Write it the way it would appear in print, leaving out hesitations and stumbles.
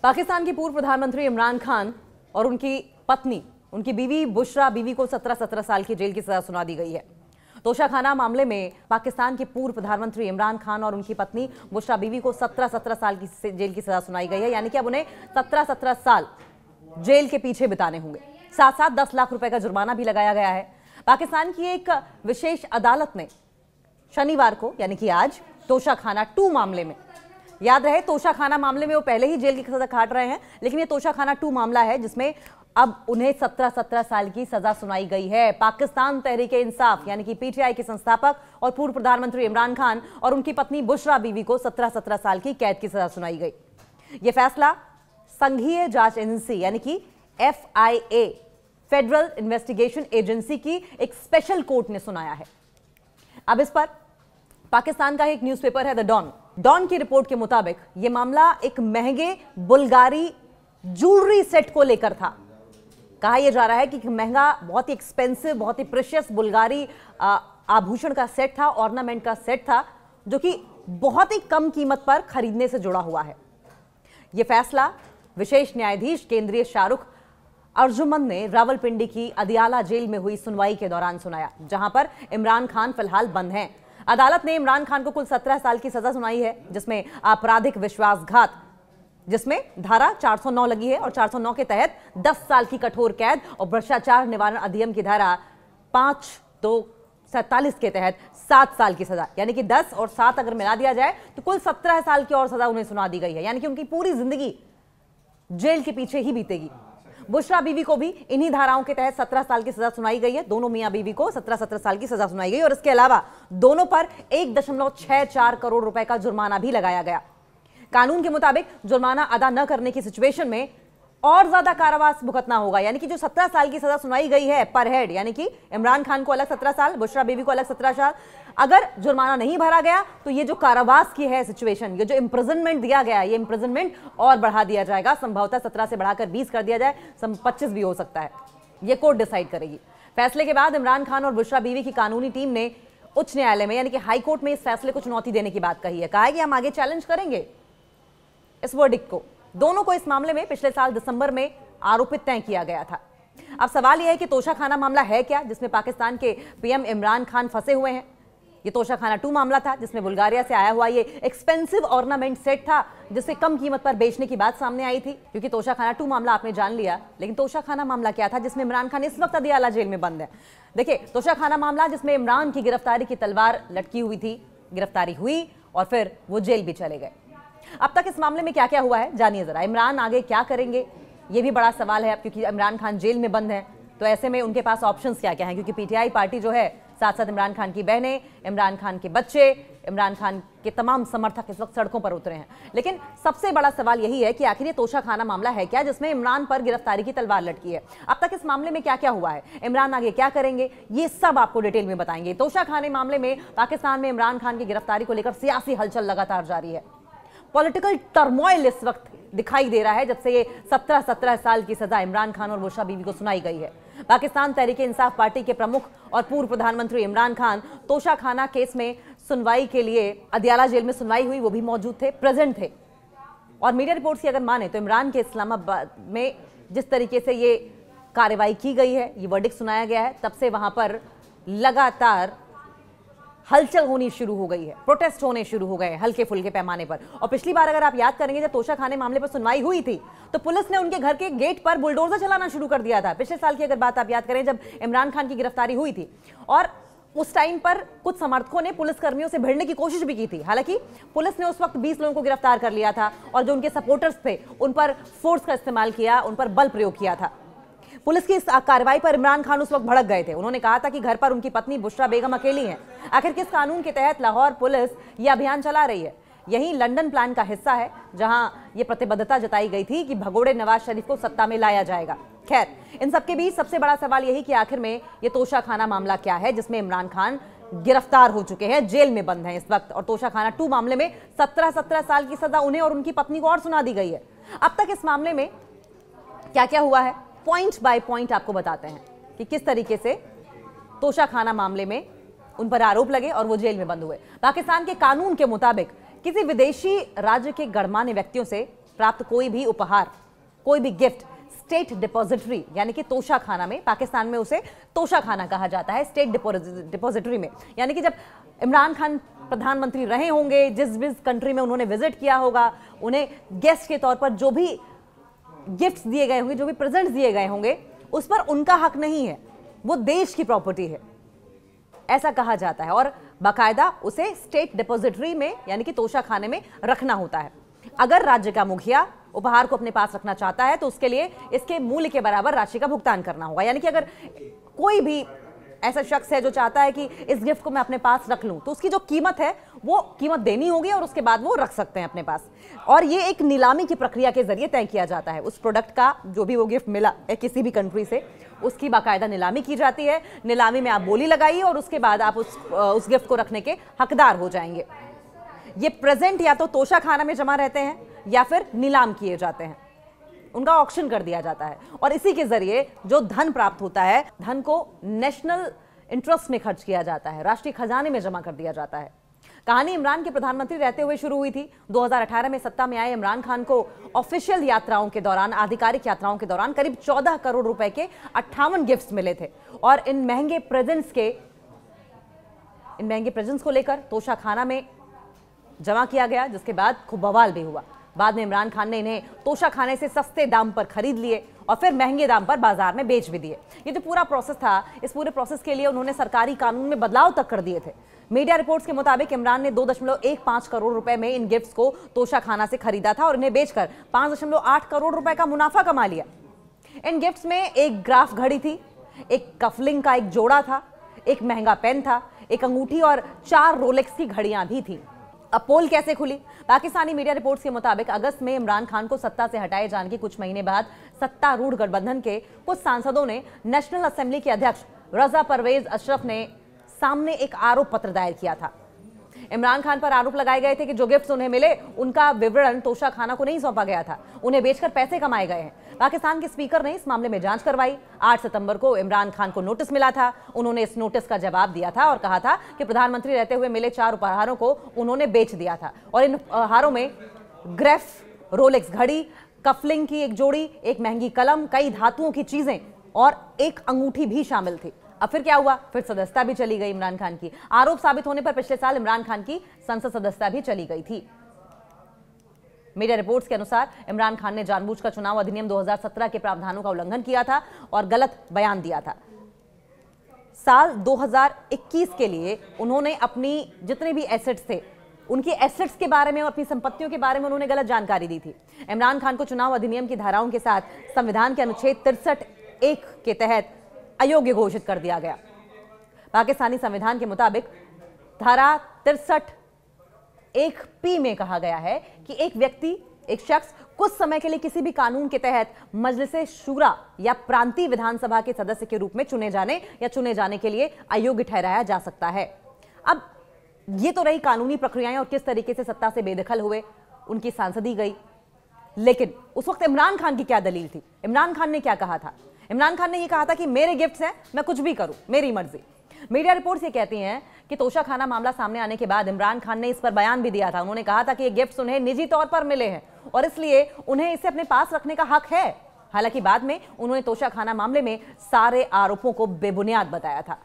पाकिस्तान के पूर्व प्रधानमंत्री इमरान खान और उनकी पत्नी, उनकी बीवी बुशरा बीवी को 17 साल की जेल की सजा सुना दी गई है। तोशाखाना मामले में पाकिस्तान के पूर्व प्रधानमंत्री इमरान खान और उनकी पत्नी बुशरा बीवी को 17 साल की जेल की सजा सुनाई गई है। यानी कि अब उन्हें 17 साल जेल के पीछे बिताने होंगे। साथ साथ 10 लाख रुपए का जुर्माना भी लगाया गया है। पाकिस्तान की एक विशेष अदालत ने शनिवार को यानी कि आज तोशाखाना 2 मामले में, याद रहे तोशाखाना मामले में वो पहले ही जेल की सजा काट रहे हैं, लेकिन ये तोशाखाना 2 मामला है जिसमें अब उन्हें 17 साल की सजा सुनाई गई है। पाकिस्तान तहरीक-ए-इंसाफ यानी कि पीटीआई के संस्थापक और पूर्व प्रधानमंत्री इमरान खान और उनकी पत्नी बुशरा बीवी को 17 साल की कैद की सजा सुनाई गई। यह फैसला संघीय जांच एजेंसी यानी कि FIA, फेडरल इन्वेस्टिगेशन एजेंसी की एक स्पेशल कोर्ट ने सुनाया है। अब इस पर पाकिस्तान का एक न्यूज़पेपर है द डॉन की रिपोर्ट के मुताबिक यह मामला एक महंगे बुल्गारी ज्वेलरी सेट को लेकर था। कहा यह जा रहा है कि महंगा, बहुत ही एक्सपेंसिव, बहुत ही प्रेशियस बुल्गारी आभूषण का सेट था, ऑर्नामेंट का सेट था, जो कि बहुत ही कम कीमत पर खरीदने से जुड़ा हुआ है। यह फैसला विशेष न्यायाधीश केंद्रीय शाहरुख अर्जुमंद ने रावलपिंडी की अदियाला जेल में हुई सुनवाई के दौरान सुनाया, जहां पर इमरान खान फिलहाल बंद हैं। अदालत ने इमरान खान को कुल 17 साल की सजा सुनाई है, जिसमें आपराधिक विश्वासघात, जिसमें धारा 409 लगी है और 409 के तहत 10 साल की कठोर कैद और भ्रष्टाचार निवारण अधिनियम की धारा 5(2)47 के तहत 7 साल की सजा, यानी कि 10 और 7 अगर मिला दिया जाए तो कुल 17 साल की और सजा उन्हें सुना दी गई है। यानी कि उनकी पूरी जिंदगी जेल के पीछे ही बीतेगी। बुशरा बीवी को भी इन्हीं धाराओं के तहत 17 साल की सजा सुनाई गई है। दोनों मियां बीवी को 17 साल की सजा सुनाई गई और इसके अलावा दोनों पर 1.64 करोड़ रुपए का जुर्माना भी लगाया गया। कानून के मुताबिक जुर्माना अदा न करने की सिचुएशन में और ज्यादा कारावास भुगतना होगा। यानी कि जो 17 साल की सजा सुनाई गई है पर हेड, यानी कि इमरान खान को अलग 17 साल, बुशरा बीवी को अलग 17 साल, अगर जुर्माना नहीं भरा गया तो ये जो कारावास की है सिचुएशन, ये जो इंप्रिजनमेंट दिया गया है, ये इंप्रिजनमेंट और बढ़ा दिया जाएगा। संभवतः 17 से बढ़ाकर 20 कर दिया जाए, 25 भी हो सकता है। ये कोर्ट डिसाइड करेगी। फैसले के बाद इमरान खान और बुशरा बीवी की कानूनी टीम ने उच्च न्यायालय में यानी कि हाई कोर्ट में इस फैसले को चुनौती देने की बात कही है। कहा है कि हम आगे चैलेंज करेंगे इस वर्डिक्ट को। दोनों को इस मामले में पिछले साल दिसंबर में आरोपित तय किया गया था। अब सवाल यह है कि तोशाखाना मामला है क्या, जिसमें पाकिस्तान के PM इमरान खान फंसे हुए हैं। ये तोशाखाना 2 मामला था जिसमें बुल्गारिया से आया हुआ ये एक्सपेंसिव ऑर्नामेंट सेट था, जिसे कम कीमत पर बेचने की बात सामने आई थी। क्योंकि तोशाखाना 2 मामला आपने जान लिया, लेकिन तोशाखाना मामला क्या था जिसमें इमरान खान इस वक्त अदियाला जेल में बंद है। देखिए, तोशाखाना मामला जिसमें इमरान की गिरफ्तारी की तलवार लटकी हुई थी, गिरफ्तारी हुई और फिर वो जेल भी चले गए। अब तक इस मामले में क्या क्या हुआ है जानिए जरा। इमरान आगे क्या करेंगे, ये भी बड़ा सवाल है। अब क्योंकि इमरान खान जेल में बंद है तो ऐसे में उनके पास ऑप्शंस क्या क्या हैं, क्योंकि PTI पार्टी जो है, साथ साथ इमरान खान की बहनें, इमरान खान के बच्चे, इमरान खान के तमाम समर्थक इस वक्त सड़कों पर उतरे हैं। लेकिन सबसे बड़ा सवाल यही है कि आखिर ये तोशाखाना मामला है क्या जिसमें इमरान पर गिरफ्तारी की तलवार लटकी है। अब तक इस मामले में क्या क्या हुआ है, इमरान आगे क्या करेंगे, ये सब आपको डिटेल में बताएंगे। तोशाखाना मामले में पाकिस्तान में इमरान खान की गिरफ्तारी को लेकर सियासी हलचल लगातार जारी है। पॉलिटिकल टर्मोइल इस वक्त दिखाई दे रहा है जब से ये 17 साल की सजा इमरान खान और बुशरा बीवी को सुनाई गई है। पाकिस्तान तहरीक-ए-इंसाफ पार्टी के प्रमुख और पूर्व प्रधानमंत्री इमरान खान तोशाखाना केस में सुनवाई के लिए अदियाला जेल में सुनवाई हुई, वो भी मौजूद थे, प्रेजेंट थे। और मीडिया रिपोर्ट्स की अगर माने तो इमरान के इस्लामाबाद में जिस तरीके से ये कार्रवाई की गई है, ये वर्डिक्ट सुनाया गया है, तब से वहां पर लगातार हलचल होनी शुरू हो गई है, प्रोटेस्ट होने शुरू हो गए हल्के फुल्के पैमाने पर। और पिछली बार अगर आप याद करेंगे जब तोशाखाना मामले पर सुनवाई हुई थी तो पुलिस ने उनके घर के गेट पर बुलडोजर चलाना शुरू कर दिया था। पिछले साल की अगर बात आप याद करें जब इमरान खान की गिरफ्तारी हुई थी, और उस टाइम पर कुछ समर्थकों ने पुलिसकर्मियों से भिड़ने की कोशिश भी की थी। हालांकि पुलिस ने उस वक्त 20 लोगों को गिरफ्तार कर लिया था और जो उनके सपोर्टर्स थे उन पर फोर्स का इस्तेमाल किया, उन पर बल प्रयोग किया था। पुलिस की इस कार्रवाई पर इमरान खान उस वक्त भड़क गए थे। उन्होंने कहा था कि घर पर उनकी पत्नी बुशरा बेगम अकेली हैं। आखिर किस कानून के तहत लाहौर पुलिस ये अभियान चला रही है? यही लंदन प्लान का हिस्सा है, जहां ये प्रतिबद्धता जताई गई थी कि भगोड़े नवाज शरीफ को सत्ता में लाया जाएगा। खैर, इन सबके बीच सबसे बड़ा सवाल यही कि आखिर में ये तोशाखाना मामला क्या है जिसमें इमरान खान गिरफ्तार हो चुके हैं, जेल में बंद हैं इस वक्त। और तोशाखाना 2 मामले में 17 साल की सजा उन्हें और उनकी पत्नी को और सुना दी गई है। अब तक इस मामले में क्या क्या हुआ है, पॉइंट बाय पॉइंट आपको बताते हैं कि किस तरीके से तोशाखाना मामले में उन पर आरोप लगे और वो जेल में बंद हुए। पाकिस्तान के कानून के मुताबिक किसी विदेशी राज्य के गणमान्य व्यक्तियों से प्राप्त कोई भी उपहार, कोई भी गिफ्ट स्टेट डिपॉजिटरी यानी कि तोशा खाना में, पाकिस्तान में उसे तोशा खाना कहा जाता है, स्टेट डिपॉजिटरी में, यानी कि जब इमरान खान प्रधानमंत्री रहे होंगे, जिस भी कंट्री में उन्होंने विजिट किया होगा, उन्हें गेस्ट के तौर पर जो भी गिफ्ट्स दिए गए होंगे, जो भी प्रेजेंट्स दिए गए होंगे, उस पर उनका हक नहीं है, वो देश की प्रॉपर्टी है, ऐसा कहा जाता है। और बाकायदा उसे स्टेट डिपॉजिटरी में यानी कि तोशा खाने में रखना होता है। अगर राज्य का मुखिया उपहार को अपने पास रखना चाहता है तो उसके लिए इसके मूल्य के बराबर राशि का भुगतान करना होगा। यानी कि अगर कोई भी ऐसा शख्स है जो चाहता है कि इस गिफ्ट को मैं अपने पास रख लूं, तो उसकी जो कीमत है वो कीमत देनी होगी और उसके बाद वो रख सकते हैं अपने पास। और ये एक नीलामी की प्रक्रिया के जरिए तय किया जाता है। उस प्रोडक्ट का जो भी वो गिफ्ट मिला है किसी भी कंट्री से, उसकी बाकायदा नीलामी की जाती है। नीलामी में आप बोली लगाइए और उसके बाद आप उस गिफ्ट को रखने के हकदार हो जाएंगे। ये प्रेजेंट या तो तोशा खाना में जमा रहते हैं या फिर नीलाम किए जाते हैं, उनका ऑक्शन कर दिया जाता है। और इसी के जरिए जो धन प्राप्त होता है, धन को नेशनल इंटरेस्ट में खर्च किया जाता है, राष्ट्रीय खजाने में जमा कर दिया जाता है। कहानी इमरान के प्रधानमंत्री रहते हुए शुरू हुई थी। 2018 में सत्ता में आए इमरान खान को ऑफिशियल यात्राओं के दौरान, आधिकारिक यात्राओं के दौरान करीब 14 करोड़ रुपए के 58 गिफ्ट्स मिले थे। और इन महंगे प्रेजेंट्स को लेकर तोशा खाना में जमा किया गया, जिसके बाद खूब बवाल भी हुआ। बाद में इमरान खान ने इन्हें तोशा खाने से सस्ते दाम पर खरीद लिए और फिर महंगे दाम पर बाजार में बेच भी दिए। ये जो पूरा प्रोसेस था, इस पूरे प्रोसेस के लिए उन्होंने सरकारी कानून में बदलाव तक कर दिए थे। मीडिया रिपोर्ट्स के मुताबिक इमरान ने 2.15 करोड़ रुपए में इन गिफ्ट्स को तोशा खाना से खरीदा था और इन्हें बेचकर 5.8 करोड़ रुपए का मुनाफा कमा लिया। इन गिफ्ट्स में एक ग्राफ घड़ी थी, एक कफलिंग का एक जोड़ा था, एक महंगा पेन था, एक अंगूठी और 4 रोलेक्स की घड़ियां भी थी। अब पोल कैसे खुली? पाकिस्तानी मीडिया रिपोर्ट्स के मुताबिक अगस्त में इमरान खान को सत्ता से हटाए जाने के कुछ महीने बाद सत्तारूढ़ गठबंधन के कुछ सांसदों ने नेशनल असेंबली के अध्यक्ष रजा परवेज अशरफ ने सामने एक आरोप पत्र दायर किया था। इमरान खान पर आरोप लगाए गए थे कि जो गिफ्ट्स उन्हें मिले उनका विवरण तोशा खाना को नहीं सौंपा गया था, उन्हें बेचकर पैसे कमाए गए हैं। पाकिस्तान के स्पीकर ने इस मामले में जांच करवाई। 8 सितंबर को इमरान खान को नोटिस मिला था। उन्होंने इस नोटिस का जवाब दिया था और कहा था कि प्रधानमंत्री रहते हुए मिले 4 उपहारों को उन्होंने बेच दिया था और इन उपहारों में ग्रेफ, रोलेक्स घड़ी, कफलिंग की एक जोड़ी, एक महंगी कलम, कई धातुओं की चीजें और एक अंगूठी भी शामिल थी। अब फिर क्या हुआ? फिर सदस्यता भी चली गई इमरान खान की। आरोप साबित होने पर पिछले साल इमरान खान की संसद सदस्यता भी चली गई थी। मीडिया रिपोर्ट्स के अनुसार इमरान खान ने जानबूझकर चुनाव अधिनियम 2017 के प्रावधानों का उल्लंघन किया था और गलत बयान दिया था। साल 2021 के लिए उन्होंने अपनी जितने भी एसेट्स थे, उनकी एसेट्स के बारे में और अपनी संपत्तियों के बारे में उन्होंने गलत जानकारी दी थी। इमरान खान को चुनाव अधिनियम की धाराओं के साथ संविधान के अनुच्छेद 63(1) के तहत अयोग्य घोषित कर दिया गया। पाकिस्तानी संविधान के मुताबिक धारा 63(1)(p) में कहा गया है कि एक व्यक्ति, एक शख्स कुछ समय के लिए किसी भी कानून के तहत मजलिस शूरा या प्रांतीय विधानसभा के सदस्य के रूप में चुने जाने के लिए अयोग्य ठहराया जा सकता है। अब ये तो रही कानूनी प्रक्रियाएं और किस तरीके से सत्ता से बेदखल हुए, उनकी सांसदी गई। लेकिन उस वक्त इमरान खान की क्या दलील थी? इमरान खान ने क्या कहा था? इमरान खान ने यह कहा था कि मेरे गिफ्ट्स हैं, मैं कुछ भी करूं, मेरी मर्जी। मीडिया रिपोर्ट्स ये कहती हैं कि तोशा खाना मामला सामने आने के बाद इमरान खान ने इस पर बयान भी दिया था। उन्होंने कहा था कि ये गिफ्ट्स उन्हें निजी तौर पर मिले हैं और इसलिए उन्हें इसे अपने पास रखने का हक है। हालांकि बाद में उन्होंने तोशा खाना मामले में सारे आरोपों को बेबुनियाद बताया था।